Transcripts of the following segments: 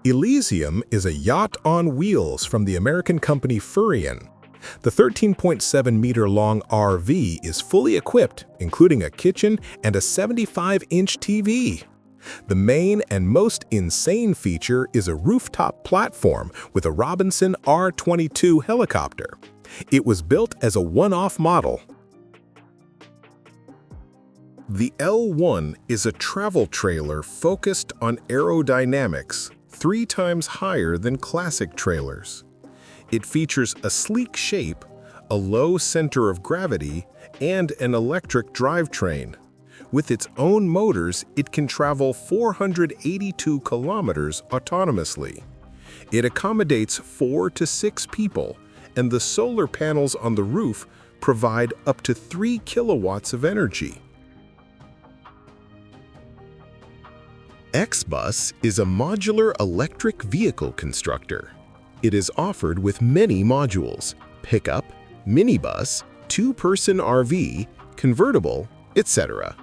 Elysium is a yacht on wheels from the American company Furrion. The 13.7-meter-long RV is fully equipped, including a kitchen and a 75-inch TV. The main and most insane feature is a rooftop platform with a Robinson R-22 helicopter. It was built as a one-off model. The L1 is a travel trailer focused on aerodynamics, 3 times higher than classic trailers. It features a sleek shape, a low center of gravity, and an electric drivetrain. With its own motors, it can travel 482 kilometers autonomously. It accommodates 4 to 6 people, and the solar panels on the roof provide up to 3 kilowatts of energy. XBUS is a modular electric vehicle constructor. It is offered with many modules: pickup, minibus, 2-person RV, convertible, etc.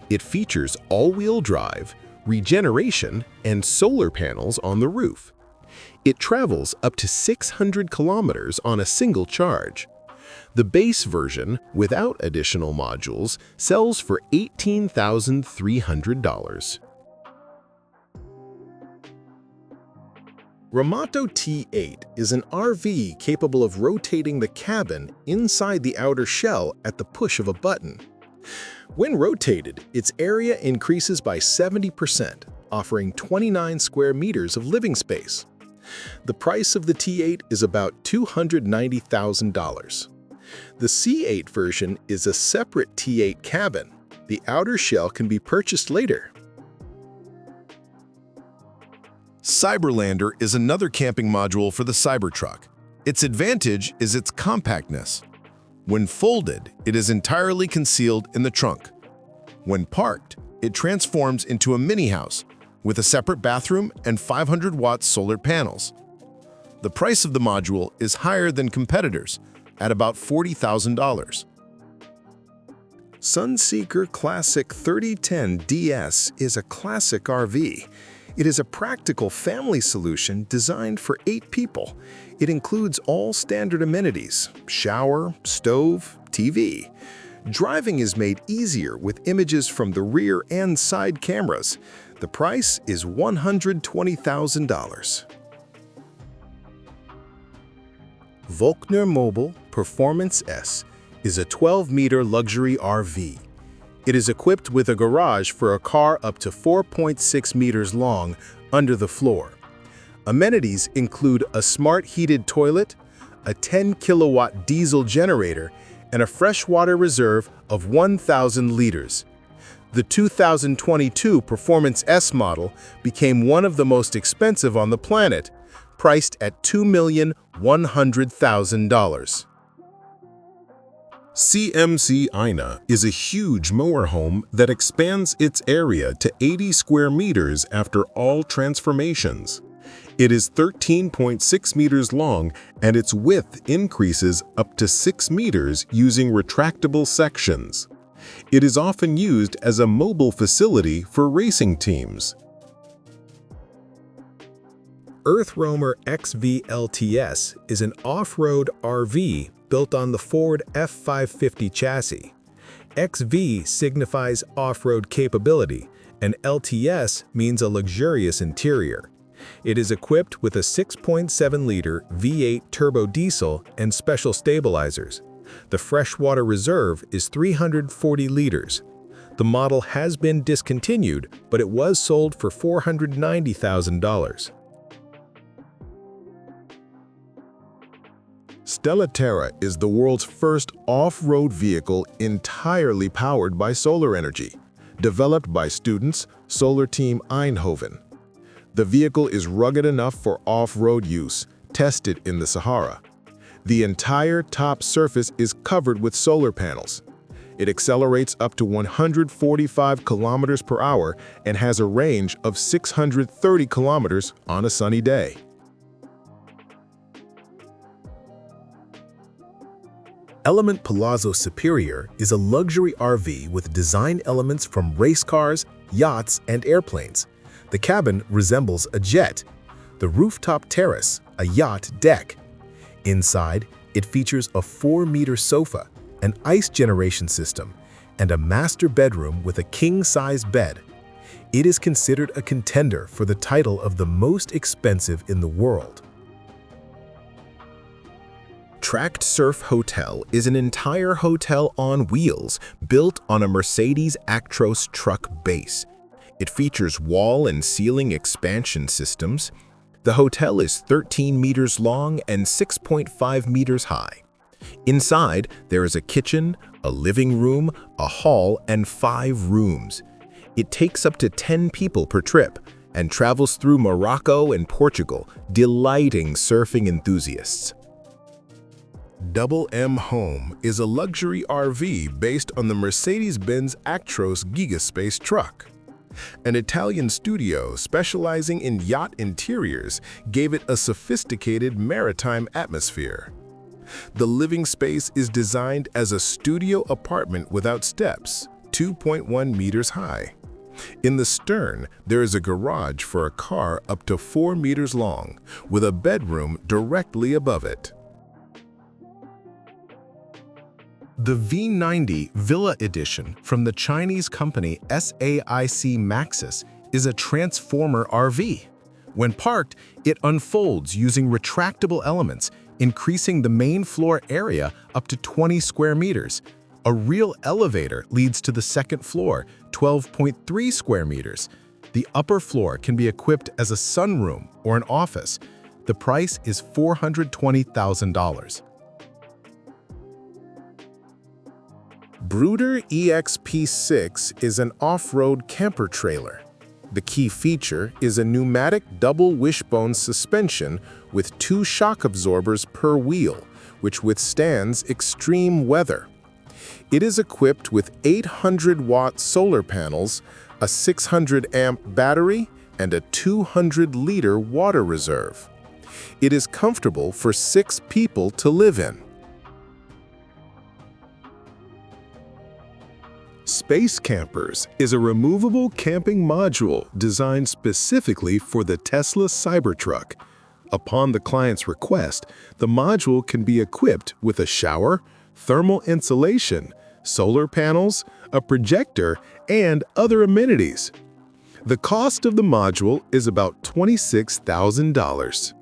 It features all-wheel drive, regeneration, and solar panels on the roof. It travels up to 600 kilometers on a single charge. The base version, without additional modules, sells for $18,300. Romano T8 is an RV capable of rotating the cabin inside the outer shell at the push of a button. When rotated, its area increases by 70%, offering 29 square meters of living space. The price of the T8 is about $290,000. The C8 version is a separate T8 cabin. The outer shell can be purchased later. Cyberlander is another camping module for the Cybertruck. Its advantage is its compactness. When folded, it is entirely concealed in the trunk. When parked, it transforms into a mini-house with a separate bathroom and 500-watt solar panels. The price of the module is higher than competitors, at about $40,000. Sunseeker Classic 3010 DS is a classic RV. It is a practical family solution designed for 8 people. It includes all standard amenities: shower, stove, TV. Driving is made easier with images from the rear and side cameras. The price is $120,000. Volkner Performance S is a 12-meter luxury RV. It is equipped with a garage for a car up to 4.6 meters long under the floor. Amenities include a smart heated toilet, a 10-kilowatt diesel generator, and a freshwater reserve of 1,000 liters. The 2022 Performance S model became one of the most expensive on the planet, priced at $2,100,000. CMC Aina is a huge motorhome that expands its area to 80 square meters after all transformations. It is 13.6 meters long, and its width increases up to 6 meters using retractable sections. It is often used as a mobile facility for racing teams. EarthRoamer XV-LTS is an off-road RV built on the Ford F550 chassis. XV signifies off-road capability, and LTS means a luxurious interior. It is equipped with a 6.7-liter V8 turbo diesel and special stabilizers. The freshwater reserve is 340 liters. The model has been discontinued, but it was sold for $490,000. Stella is the world's first off-road vehicle entirely powered by solar energy, developed by students, Solar Team Eindhoven. The vehicle is rugged enough for off-road use, tested in the Sahara. The entire top surface is covered with solar panels. It accelerates up to 145 kilometers per hour and has a range of 630 kilometers on a sunny day. Element Palazo Superior is a luxury RV with design elements from race cars, yachts, and airplanes. The cabin resembles a jet. the rooftop terrace, a yacht deck. Inside, it features a 4-meter sofa, an ice generation system, and a master bedroom with a king-size bed. It is considered a contender for the title of the most expensive in the world. Tracked Surf Hotel is an entire hotel on wheels built on a Mercedes Actros truck base. It features wall and ceiling expansion systems. The hotel is 13 meters long and 6.5 meters high. Inside, there is a kitchen, a living room, a hall, and 5 rooms. It takes up to 10 people per trip and travels through Morocco and Portugal, delighting surfing enthusiasts. DoubleM Home is a luxury RV based on the Mercedes-Benz Actros Gigaspace truck. An Italian studio specializing in yacht interiors gave it a sophisticated maritime atmosphere. The living space is designed as a studio apartment without steps, 2.1 meters high. In the stern, there is a garage for a car up to 4 meters long, with a bedroom directly above it. The V90 Villa Edition from the Chinese company SAIC Maxus is a transformer RV. When parked, it unfolds using retractable elements, increasing the main floor area up to 20 square meters. A real elevator leads to the second floor, 12.3 square meters. The upper floor can be equipped as a sunroom or an office. The price is $420,000. Bruder EXP-6 is an off-road camper trailer. The key feature is a pneumatic double wishbone suspension with 2 shock absorbers per wheel, which withstands extreme weather. It is equipped with 800-watt solar panels, a 600-amp battery, and a 200-liter water reserve. It is comfortable for 6 people to live in. Space Campers is a removable camping module designed specifically for the Tesla Cybertruck. Upon the client's request, the module can be equipped with a shower, thermal insulation, solar panels, a projector, and other amenities. The cost of the module is about $26,000.